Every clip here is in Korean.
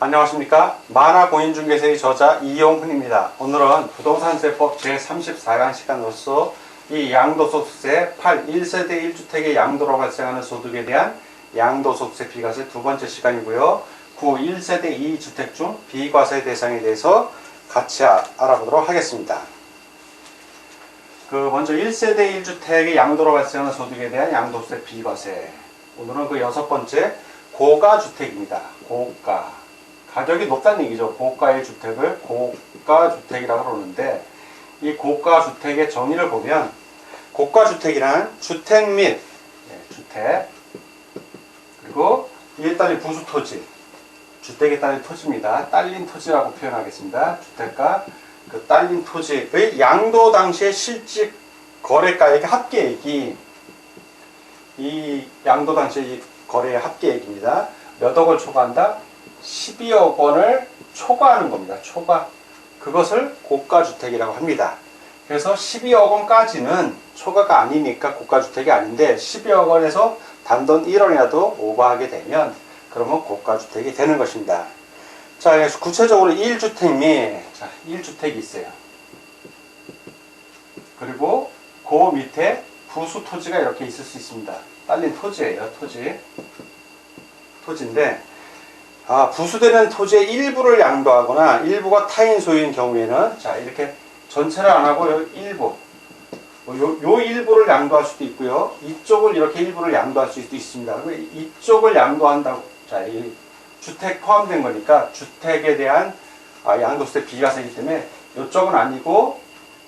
안녕하십니까. 만화공인중개사의 저자 이용훈입니다. 오늘은 부동산세법 제34강 시간으로서 이 양도소득세 8. 1세대 1주택의 양도로 발생하는 소득에 대한 양도소득세 비과세 두 번째 시간이고요. 9. 1세대 2주택 중 비과세 대상에 대해서 같이 알아보도록 하겠습니다. 먼저 1세대 1주택의 양도로 발생하는 소득에 대한 양도세 비과세. 오늘은 그 여섯 번째 고가주택입니다. 고가. 가격이 높다는 얘기죠. 고가의 주택을 고가주택이라고 그러는데, 이 고가주택의 정의를 보면 고가주택이란 주택 및 주택, 그리고 이에 딸린 부수토지, 주택에 딸린 토지입니다. 딸린 토지라고 표현하겠습니다. 주택과 그 딸린 토지의 양도 당시의 실질 거래가액의 합계액이, 이 양도 당시의 이 거래의 합계액입니다. 몇 억을 초과한다? 12억 원을 초과하는 겁니다. 초과. 그것을 고가주택이라고 합니다. 그래서 12억 원까지는 초과가 아니니까 고가주택이 아닌데, 12억 원에서 단돈 1원이라도 오버하게 되면 그러면 고가주택이 되는 것입니다. 자, 그래서 구체적으로 1주택 및 1주택이 있어요. 그리고 그 밑에 부수 토지가 이렇게 있을 수 있습니다. 딸린 토지예요. 토지인데, 부수되는 토지의 일부를 양도하거나 일부가 타인 소유인 경우에는, 자, 이렇게 전체를 안 하고 일부, 요 일부를 양도할 수도 있고요. 이쪽을 이렇게 일부를 양도할 수도 있습니다. 이쪽을 양도한다고, 자, 이 주택 포함된 거니까 주택에 대한 양도세 비과세이기 때문에 이쪽은 아니고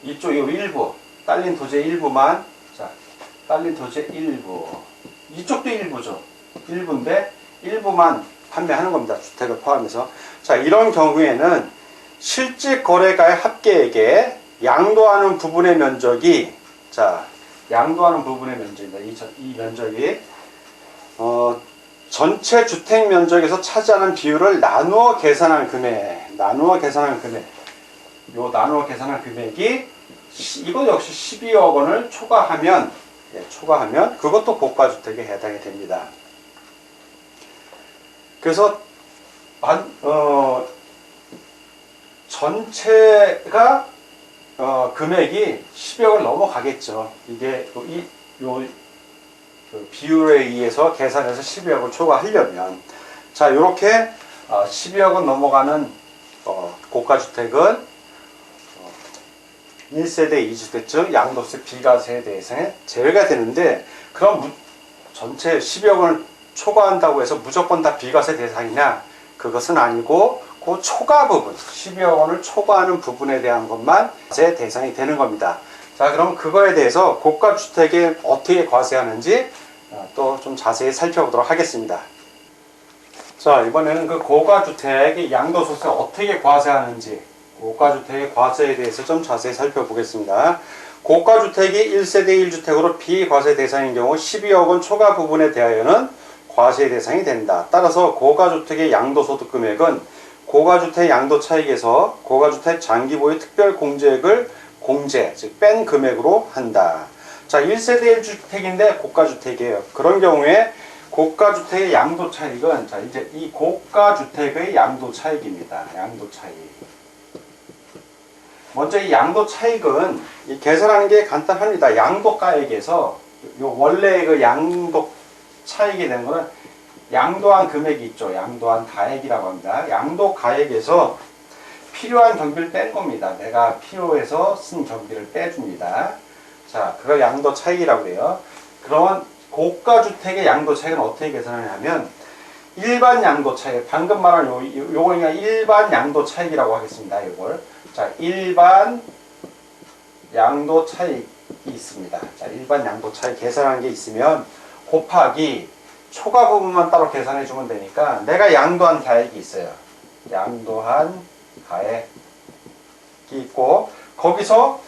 이쪽 요 일부, 딸린 토지의 일부만, 자, 딸린 토지의 일부, 이쪽도 일부죠. 일부인데 일부만 판매하는 겁니다. 주택을 포함해서. 자, 이런 경우에는 실질 거래가의 합계액에 양도하는 부분의 면적이, 자, 양도하는 부분의 면적입니다. 이 면적이 전체 주택 면적에서 차지하는 비율을 나누어 계산한 금액, 나누어 계산한 금액이 이거 역시 12억 원을 초과하면 그것도 고가주택에 해당이 됩니다. 그래서 전체가 금액이 10억을 넘어가겠죠. 이게 그 비율에 의해서 계산해서 12억을 초과하려면, 자, 이렇게 12억은 넘어가는 고가주택은 1세대 2주택 중 양도세 비과세 대상에 제외가 되는데, 그럼 전체 12억 원을 초과한다고 해서 무조건 다 비과세 대상이냐? 그것은 아니고 그 초과 부분, 12억 원을 초과하는 부분에 대한 것만 제 대상이 되는 겁니다. 자, 그럼 그거에 대해서 고가주택에 어떻게 과세하는지 또 좀 자세히 살펴보도록 하겠습니다. 자, 이번에는 그 고가주택의 양도소득세 어떻게 과세하는지, 고가주택의 과세에 대해서 좀 자세히 살펴보겠습니다. 고가주택이 1세대 1주택으로 비과세 대상인 경우 12억 원 초과 부분에 대하여는 과세 대상이 된다. 따라서 고가주택의 양도소득 금액은 고가주택 양도 차익에서 고가주택 장기보유 특별공제액을 공제, 즉 뺀 금액으로 한다. 자, 1세대 1주택인데 고가주택이에요. 그런 경우에 고가주택의 양도 차익은, 자, 이제 이 고가주택의 양도 차익입니다. 양도 차익. 먼저 이 양도 차익은 계산하는 게 간단합니다. 양도가액에서 원래 그 양도 차익이 되는 거는 양도한 금액이 있죠. 양도한 가액이라고 합니다. 양도 가액에서 필요한 경비를 뺀 겁니다. 내가 필요해서 쓴 경비를 빼줍니다. 자, 그걸 양도 차익이라고 해요. 그러면 고가주택의 양도 차익은 어떻게 계산하냐면, 일반 양도 차익, 방금 말한 요걸 그냥 일반 양도 차익이라고 하겠습니다. 요걸. 자, 일반 양도 차익이 있습니다. 자, 일반 양도 차익 계산하는 게 있으면 곱하기 초과 부분만 따로 계산해 주면 되니까, 내가 양도한 가액이 있어요. 양도한 가액이 있고, 거기서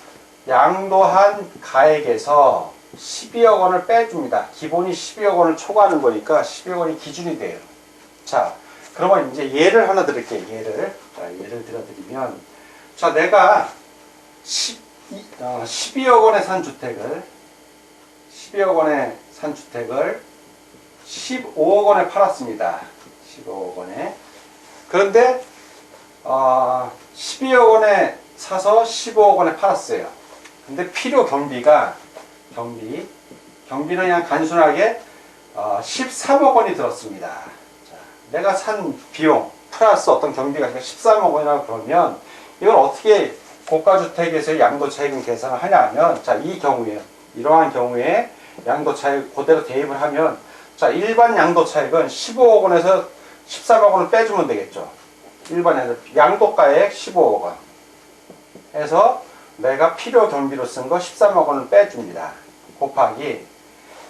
양도한 가액에서 12억 원을 빼줍니다. 기본이 12억 원을 초과하는 거니까 12억 원이 기준이 돼요. 자, 그러면 이제 예를 하나 드릴게요. 예를 들어드리면, 자, 내가 12억 원에 산 주택을 15억 원에 팔았습니다. 15억 원에. 그런데 12억 원에 사서 15억 원에 팔았어요. 근데 필요 경비는 그냥 단순하게 13억 원이 들었습니다. 자, 내가 산 비용 플러스 어떤 경비가 13억 원이라고 그러면 이걸 어떻게 고가주택에서의 양도차익은 계산을 하냐 하면, 자, 이러한 경우에 양도차익 그대로 대입을 하면, 자, 일반 양도차익은 15억 원에서 13억 원을 빼주면 되겠죠. 일반에서 양도가액 15억 원 해서 내가 필요 경비로 쓴 거 13억 원을 빼줍니다. 곱하기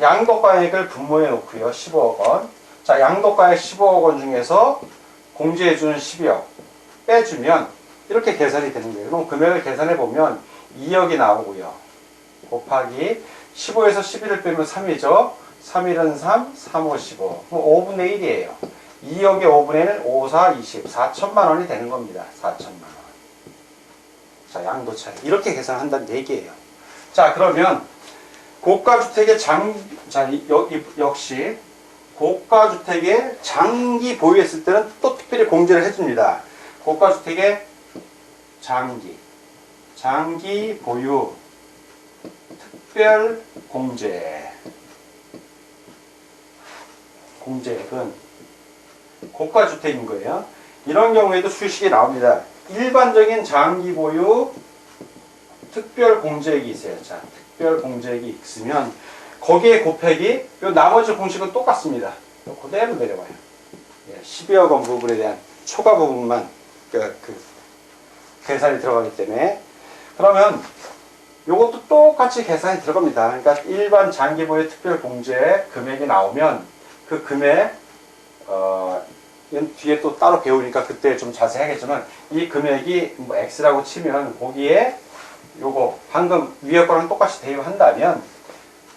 양도가액을 분모해 놓고요. 15억 원. 자, 양도가액 15억 원 중에서 공제해주는 12억 빼주면 이렇게 계산이 되는 거예요. 그럼 금액을 계산해 보면 2억이 나오고요. 곱하기 15에서 11을 빼면 3이죠. 3일은 3, 3, 5, 15. 그럼 5분의 1이에요. 2억의 5분의 1, 5, 4, 20. 4천만 원이 되는 겁니다. 4천만 원. 자, 양도차익. 이렇게 계산한다는 얘기예요. 자, 그러면 고가주택의 역시 고가주택의 장기 보유했을 때는 또 특별히 공제를 해줍니다. 고가주택의 장기 보유 특별 공제액은 고가주택인 거예요. 이런 경우에도 수식이 나옵니다. 일반적인 장기 보유 특별 공제액이 있어요. 자, 특별 공제액이 있으면 거기에 곱하기 요 나머지 공식은 똑같습니다. 그대로 내려와요. 12억 원 부분에 대한 초과 부분만 계산이 들어가기 때문에, 그러면 요것도 똑같이 계산이 들어갑니다. 그러니까 일반 장기 보유 특별 공제 금액이 나오면 그 금액 이건 뒤에 또 따로 배우니까 그때 좀 자세히 하겠지만, 이 금액이 뭐 X라고 치면 거기에 요거 방금 위에 거랑 똑같이 대입한다면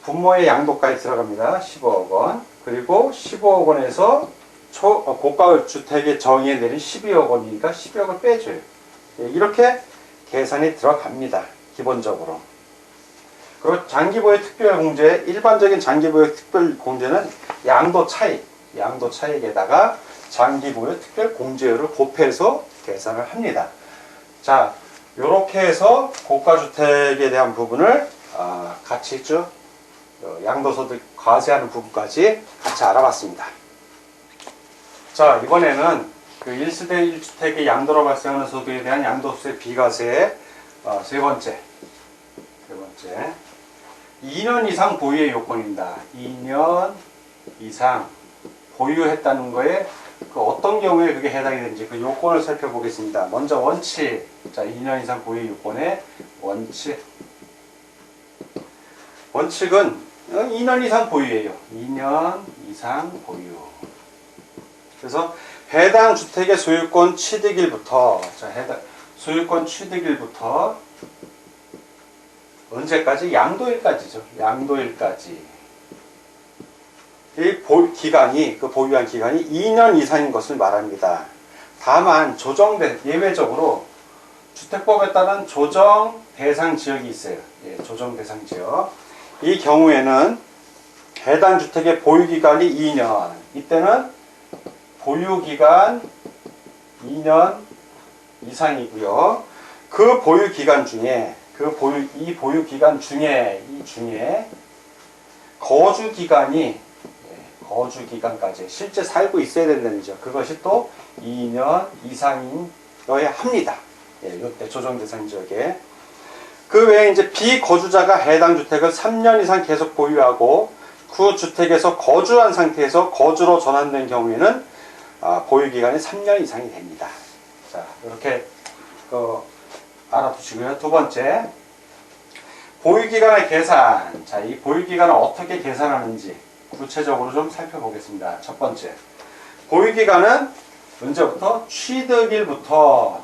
분모의 양도가액 들어갑니다. 15억 원. 그리고 15억 원에서 고가주택의 정의에 내린 12억 원이니까 12억을 빼줘요. 이렇게 계산이 들어갑니다. 기본적으로. 그리고 장기보유 특별공제, 일반적인 장기보유 특별공제는 양도차익에다가 장기보유 특별공제율을 곱해서 계산을 합니다. 자, 요렇게 해서 고가주택에 대한 부분을 같이 쭉 양도소득 과세하는 부분까지 같이 알아봤습니다. 자, 이번에는 그 1세대 1주택의 양도로 발생하는 소득에 대한 양도세 비과세의 세 번째 2년 이상 보유의 요건입니다. 2년 이상 보유했다는 거에 그 어떤 경우에 그게 해당이 되는지 그 요건을 살펴보겠습니다. 먼저 원칙. 자, 2년 이상 보유 요건의 원칙. 원칙은 2년 이상 보유예요. 2년 이상 보유. 그래서 해당 주택의 소유권 취득일부터, 소유권 취득일부터 언제까지? 양도일까지죠. 양도일까지. 이 기간이, 그 보유한 기간이 2년 이상인 것을 말합니다. 다만 예외적으로 주택법에 따른 조정 대상 지역이 있어요. 조정 대상 지역. 이 경우에는 해당 주택의 보유 기간이 2년. 이때는 보유 기간 2년 이상이고요. 그 보유 기간 중에 거주 기간까지 실제 살고 있어야 된다는 점. 그것이 또 2년 이상이어야 합니다. 이때 조정 대상 지역에. 그 외에 이제 비거주자가 해당 주택을 3년 이상 계속 보유하고 그 주택에서 거주한 상태에서 거주로 전환된 경우에는 보유 기간이 3년 이상이 됩니다. 자, 이렇게 알아두시고요. 두 번째, 보유기간의 계산. 자, 이 보유기간을 어떻게 계산하는지 구체적으로 좀 살펴보겠습니다. 첫 번째, 보유기간은 언제부터? 취득일부터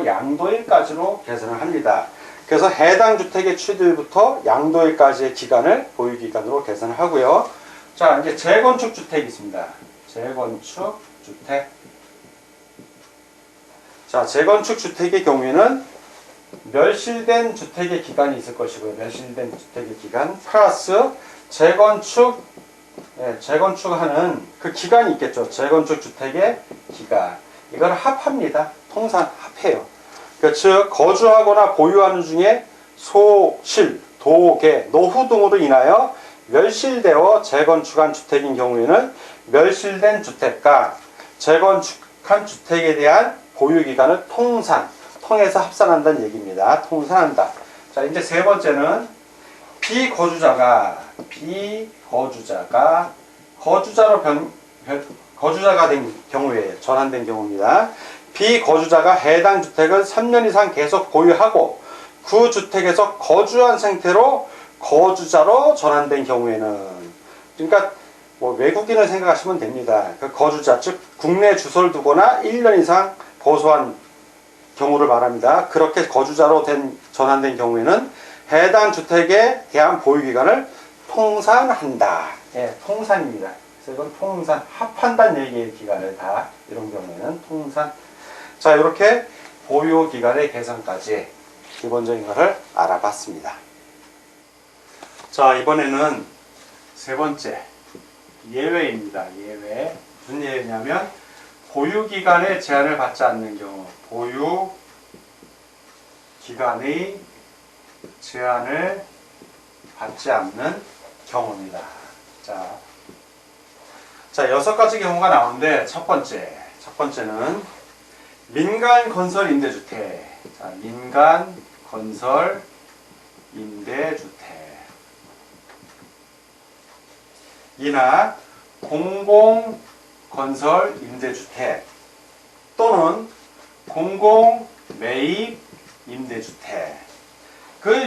양도일까지로 계산을 합니다. 그래서 해당 주택의 취득일부터 양도일까지의 기간을 보유기간으로 계산을 하고요. 자, 이제 재건축 주택이 있습니다. 재건축 주택. 자, 재건축 주택의 경우에는 멸실된 주택의 기간이 있을 것이고요. 멸실된 주택의 기간 플러스 재건축 재건축하는 그 기간이 있겠죠. 재건축 주택의 기간. 이걸 합합니다. 통산 합해요. 즉 거주하거나 보유하는 중에 소실, 도계, 노후 등으로 인하여 멸실되어 재건축한 주택인 경우에는 멸실된 주택과 재건축한 주택에 대한 보유기간을 통해서 합산한다는 얘기입니다. 통산한다. 자, 이제 세 번째는 거주자가 된 경우에 전환된 경우입니다. 비거주자가 해당 주택을 3년 이상 계속 보유하고 그 주택에서 거주한 상태로 거주자로 전환된 경우에는, 그러니까 뭐 외국인을 생각하시면 됩니다. 그 거주자, 즉 국내 주소를 두거나 1년 이상 거주한 경우를 말합니다. 그렇게 거주자로 전환된 경우에는 해당 주택에 대한 보유기간을 통산한다. 통산입니다. 그래서 이건 통산, 합한다는 얘기의 기간을 다 이런 경우에는 통산. 자, 이렇게 보유기간의 계산까지 기본적인 것을 알아봤습니다. 자, 이번에는 세 번째 예외입니다. 예외. 무슨 예외냐면 보유기간의 제한을 받지 않는 경우, 보유기간의 제한을 받지 않는 경우입니다. 자, 6가지 경우가 나오는데 첫 번째는 민간 건설 임대주택. 자, 민간 건설 임대주택 이나 공공 건설 임대주택 또는 공공 매입 임대주택을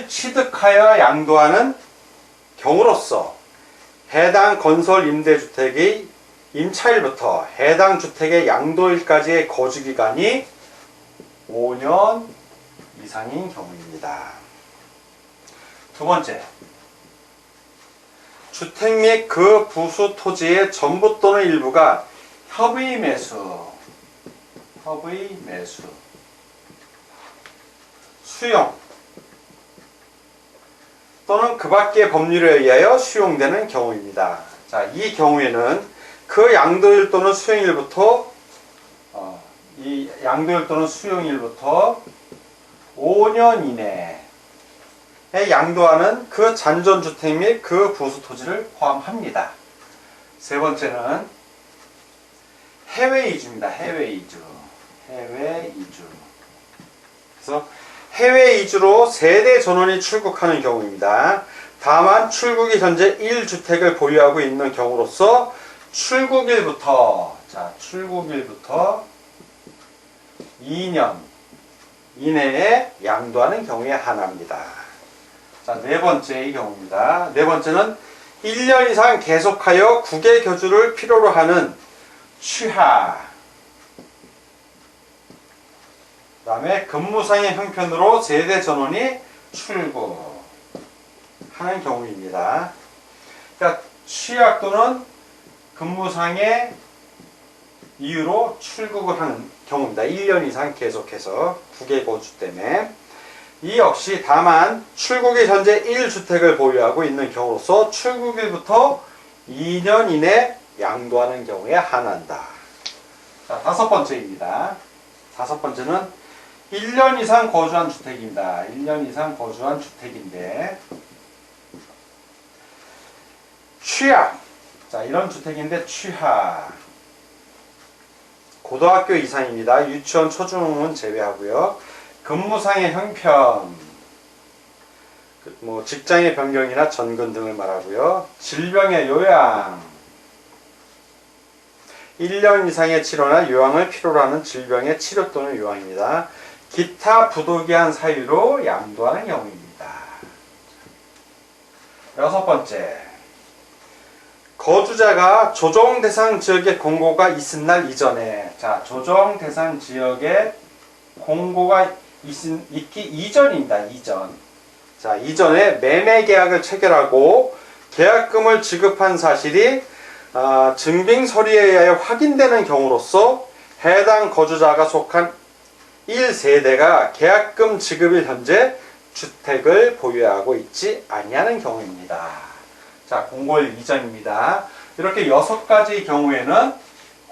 취득하여 양도하는 경우로서 해당 건설 임대주택의 임차일부터 해당 주택의 양도일까지의 거주기간이 5년 이상인 경우입니다. 두 번째, 주택 및 그 부수 토지의 전부 또는 일부가 협의 매수, 수용 또는 그 밖의 법률에 의하여 수용되는 경우입니다. 자, 이 경우에는 그 양도일 또는 수용일부터 이 양도일 또는 수용일부터 5년 이내에 양도하는 그 잔존주택 및 그 부수 토지를 포함합니다. 세 번째는 해외 이주입니다. 해외 이주. 그래서 해외 이주로 세대 전원이 출국하는 경우입니다. 다만 출국이 현재 1주택을 보유하고 있는 경우로서 출국일부터 2년 이내에 양도하는 경우에 한합니다. 자, 네 번째의 경우입니다. 네 번째는 1년 이상 계속하여 국외 거주를 필요로 하는 취하, 그 다음에 근무상의 형편으로 세대 전원이 출국하는 경우입니다. 그러니까 취약 또는 근무상의 이유로 출국을 하는 경우입니다. 1년 이상 계속해서 국외 거주 때문에. 이 역시 다만 출국이 현재 1주택을 보유하고 있는 경우로서 출국일부터 2년 이내 양도하는 경우에 한한다. 자, 다섯 번째입니다. 다섯 번째는 1년 이상 거주한 주택입니다. 1년 이상 거주한 주택인데 취약. 자, 이런 주택인데 취하. 고등학교 이상입니다. 유치원, 초중은 제외하고요. 근무상의 형편, 뭐 직장의 변경이나 전근 등을 말하고요. 질병의 요양, 1년 이상의 치료나 요양을 필요로 하는 질병의 치료 또는 요양입니다. 기타 부도기한 사유로 양도하는 경우입니다. 여섯 번째, 거주자가 조정 대상 지역에 공고가 있은 날 이전에. 자, 조정 대상 지역에 공고가 있기 이전입니다. 이전. 자, 이전에 매매 계약을 체결하고 계약금을 지급한 사실이 증빙 서류에 의하여 확인되는 경우로서 해당 거주자가 속한 1세대가 계약금 지급일 현재 주택을 보유하고 있지 아니하는 경우입니다. 자, 공고일 이전입니다. 이렇게 6가지 경우에는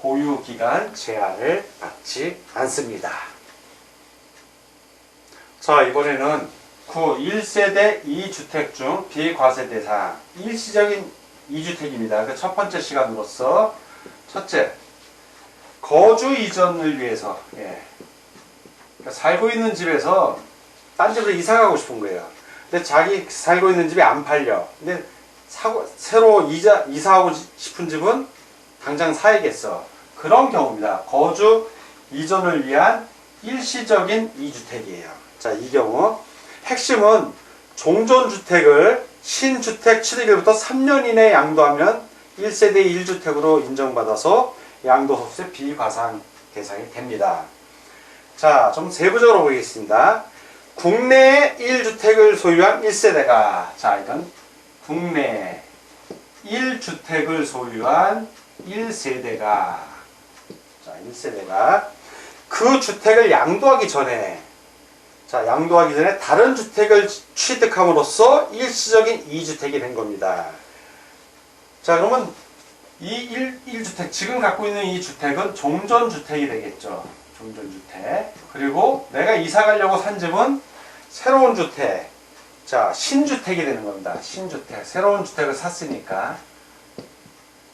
보유기간 제한을 받지 않습니다. 자, 이번에는 1세대 2주택 중 비과세 대상 일시적인 2주택입니다. 그 첫 번째 시간으로서 첫째, 거주 이전을 위해서 그러니까 살고 있는 집에서 딴 집으로 이사 가고 싶은 거예요. 근데 자기 살고 있는 집이 안 팔려. 근데 새로 이사하고 싶은 집은 당장 사야겠어. 그런 경우입니다. 거주 이전을 위한 일시적인 2주택이에요. 자, 이 경우 핵심은 종전주택을 신주택 취득일부터 3년 이내에 양도하면 1세대 1주택으로 인정받아서 양도소득세 비과상 대상이 됩니다. 자, 좀 세부적으로 보겠습니다. 국내에 1주택을 소유한 1세대가, 자, 이건 국내에 1주택을 소유한 1세대가, 자, 1세대가 그 주택을 양도하기 전에, 자, 양도하기 전에 다른 주택을 취득함으로써 일시적인 2주택이 된 겁니다. 자, 그러면 이 1주택, 지금 갖고 있는 이 주택은 종전주택이 되겠죠. 종전주택. 그리고 내가 이사 가려고 산 집은 새로운 주택. 자, 신주택이 되는 겁니다. 신주택. 새로운 주택을 샀으니까.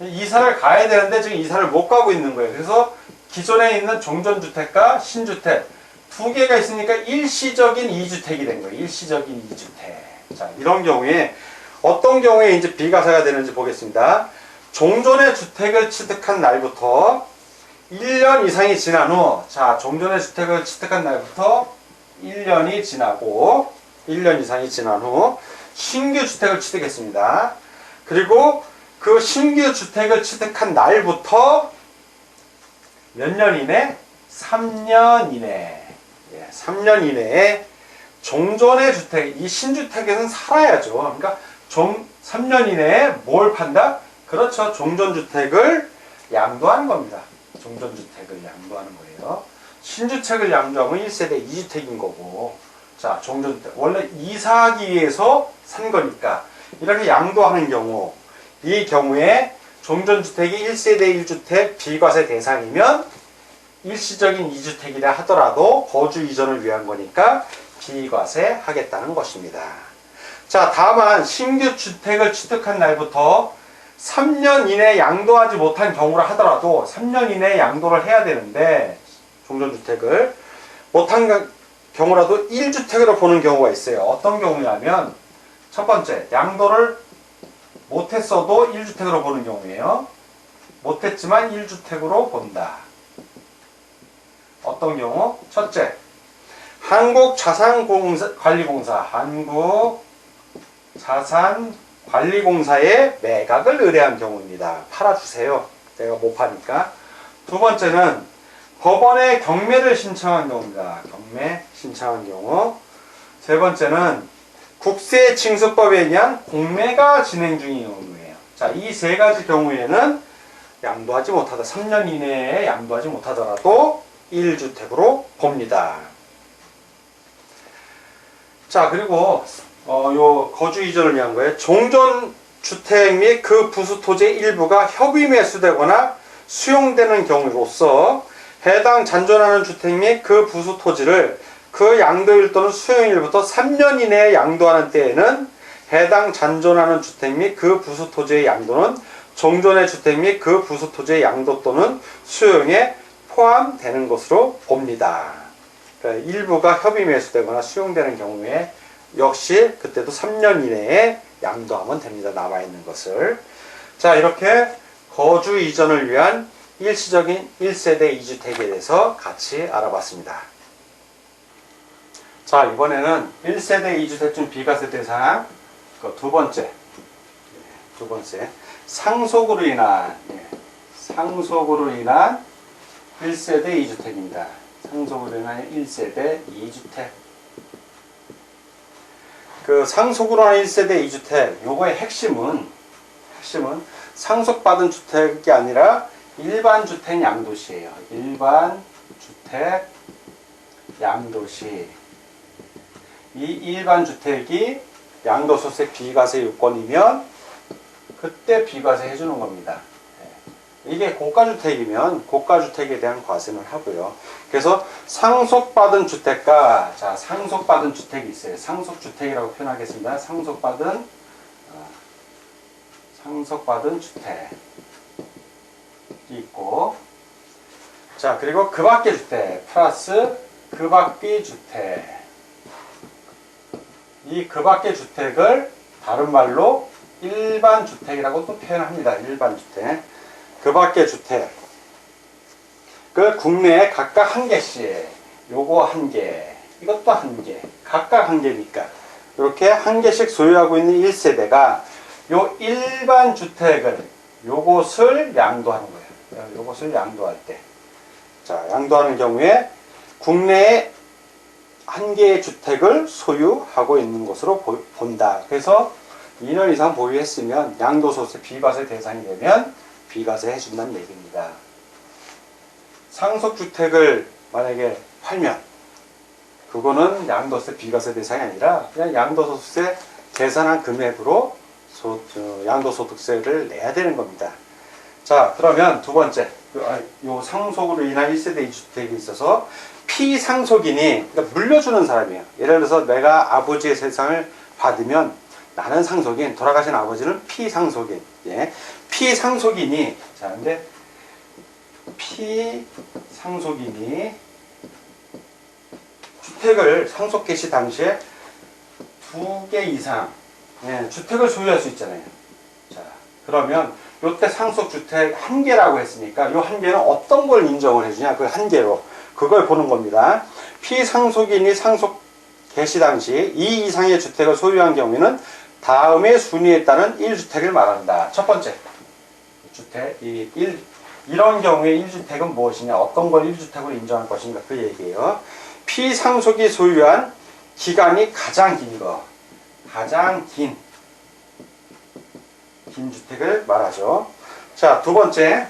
이사를 가야 되는데 지금 이사를 못 가고 있는 거예요. 그래서 기존에 있는 종전주택과 신주택 두 개가 있으니까 일시적인 2주택이 된 거예요. 일시적인 2주택. 자, 이런 경우에 어떤 경우에 이제 비과세가 되는지 보겠습니다. 종전의 주택을 취득한 날부터 1년 이상이 지난 후, 자, 종전의 주택을 취득한 날부터 1년이 지나고 1년 이상이 지난 후 신규 주택을 취득했습니다. 그리고 그 신규 주택을 취득한 날부터 몇 년 이내? 3년 이내. 3년 이내에 종전의 주택, 이 신주택에서는 살아야죠. 그러니까 3년 이내에 뭘 판다? 그렇죠. 종전주택을 양도하는 겁니다. 종전주택을 양도하는 거예요. 신주택을 양도하면 1세대 2주택인 거고, 자, 종전주택. 원래 이사하기 위해서 산 거니까 이렇게 양도하는 경우, 이 경우에 종전주택이 1세대 1주택 비과세 대상이면 일시적인 2주택이라 하더라도 거주 이전을 위한 거니까 비과세 하겠다는 것입니다. 자, 다만 신규 주택을 취득한 날부터 3년 이내에 양도하지 못한 경우라 하더라도 3년 이내에 양도를 해야 되는데 종전주택을 못한 경우라도 1주택으로 보는 경우가 있어요. 어떤 경우냐면 첫 번째, 양도를 못했어도 1주택으로 보는 경우예요. 못했지만 1주택으로 본다. 어떤 경우? 첫째, 한국자산관리공사, 한국자산관리공사에 매각을 의뢰한 경우입니다. 팔아주세요. 내가 못 파니까. 두 번째는 법원에 경매를 신청한 경우입니다. 경매 신청한 경우. 세 번째는 국세징수법에 의한 공매가 진행 중인 경우예요. 자, 이 세 가지 경우에는 양도하지 못하다. 3년 이내에 양도하지 못하더라도 1주택으로 봅니다. 자, 그리고 요 거주 이전을 위한 거예요. 종전주택 및 그 부수 토지의 일부가 협의 매수되거나 수용되는 경우로서 해당 잔존하는 주택 및 그 부수 토지를 그 양도일 또는 수용일부터 3년 이내에 양도하는 때에는 해당 잔존하는 주택 및 그 부수 토지의 양도는 종전의 주택 및 그 부수 토지의 양도 또는 수용에 포함되는 것으로 봅니다. 그러니까 일부가 협의 매수되거나 수용되는 경우에 역시 그때도 3년 이내에 양도하면 됩니다. 남아있는 것을. 자, 이렇게 거주 이전을 위한 일시적인 1세대 2주택에 대해서 같이 알아봤습니다. 자, 이번에는 1세대 2주택 중 비과세 대상 두 번째 상속으로 인한 1세대 2주택입니다. 상속으로 인한 1세대 2주택. 그 상속으로 인한 1세대 2주택, 요거의 핵심은 상속받은 주택이 아니라 일반 주택 양도시예요. 일반 주택 양도시. 이 일반 주택이 양도소득세 비과세 요건이면 그때 비과세 해주는 겁니다. 이게 고가주택이면 고가주택에 대한 과세는 하고요. 그래서 상속받은 주택과, 자, 상속받은 주택이 있어요. 상속주택이라고 표현하겠습니다. 상속받은 주택이 있고, 자, 그리고 그 밖의 주택, 플러스 그 밖의 주택. 이 그 밖의 주택을 다른 말로 일반 주택이라고 또 표현합니다. 일반 주택. 그 밖의 주택. 그 국내에 각각 한 개씩. 요거 한 개. 이것도 한 개. 각각 한 개니까. 이렇게 한 개씩 소유하고 있는 1세대가 요 일반 주택을, 요것을 양도하는 거예요. 요것을 양도할 때. 자, 양도하는 경우에 국내에 한 개의 주택을 소유하고 있는 것으로 본다. 그래서 2년 이상 보유했으면 양도소득세 비과세 대상이 되면 비과세 해준다는 얘기입니다. 상속주택을 만약에 팔면 그거는 양도세 비과세 대상이 아니라 그냥 양도소득세 계산한 금액으로 양도소득세를 내야 되는 겁니다. 자, 그러면 두 번째, 요 상속으로 인한 1세대 2주택이 있어서 피상속인이, 그러니까 물려주는 사람이에요. 예를 들어서 내가 아버지의 세상을 받으면 나는 상속인, 돌아가신 아버지는 피상속인. 예. 피상속인이, 자, 근데 피상속인이 주택을 상속 개시 당시에 2개 이상, 예, 주택을 소유할 수 있잖아요. 자, 그러면 요때 상속주택 한 개라고 했으니까 요 한 개는 어떤 걸 인정을 해주냐, 그 한 개로. 그걸 보는 겁니다. 피상속인이 상속 개시 당시 2 이상의 주택을 소유한 경우에는 다음의 순위에 따른 1주택을 말한다. 첫 번째, 주택, 이런 경우에 1주택은 무엇이냐, 어떤 걸 1주택으로 인정할 것인가, 그 얘기예요. 피상속이 소유한 기간이 가장 긴 거, 가장 긴 주택을 말하죠. 자, 두 번째,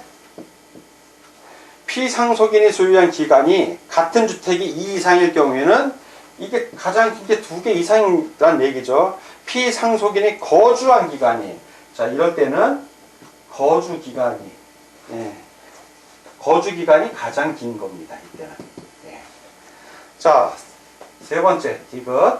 피상속인이 소유한 기간이 같은 주택이 2 이상일 경우에는 이게 가장 긴 게 2개 이상이란 얘기죠. 피상속인이 거주한 기간이, 자, 이럴 때는 거주 기간이, 예, 거주 기간이 가장 긴 겁니다. 이때는. 예. 자, 세 번째, 디귿.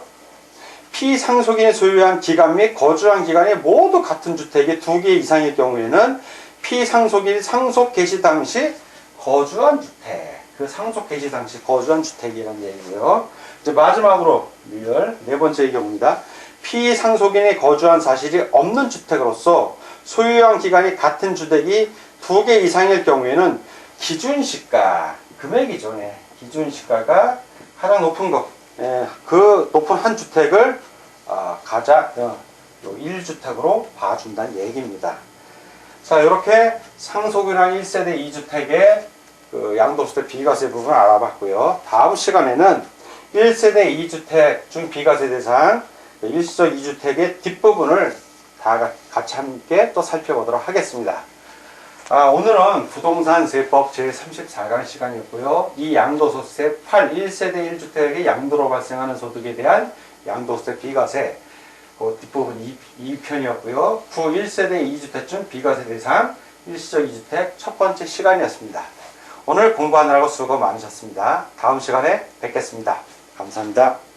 피상속인이 소유한 기간 및 거주한 기간이 모두 같은 주택이 2개 이상일 경우에는 피상속인이 상속 개시 당시 거주한 주택, 그 상속 개시 당시 거주한 주택이라는 얘기고요. 이제 마지막으로 리얼 네 번째의 경우입니다. 피상속인이 거주한 사실이 없는 주택으로서 소유한 기간이 같은 주택이 2개 이상일 경우에는 기준시가, 금액이죠. 네. 기준시가가 가장 높은 것, 예, 그 높은 한 주택을 가장 1주택으로 봐준다는 얘기입니다. 자, 이렇게 상속이랑 1세대 2주택의 그 양도소득 비과세 부분을 알아봤고요. 다음 시간에는 1세대 2주택 중 비과세 대상 일시적 2주택의 뒷부분을 다 같이 함께 또 살펴보도록 하겠습니다. 오늘은 부동산 세법 제34강 시간이었고요. 이 양도소득세 1세대 1주택의 양도로 발생하는 소득에 대한 양도소득세 비과세 그 뒷부분 2편이었고요. 1세대 2주택 중 비과세 대상 일시적 2주택 첫 번째 시간이었습니다. 오늘 공부하느라고 수고 많으셨습니다. 다음 시간에 뵙겠습니다. 감사합니다.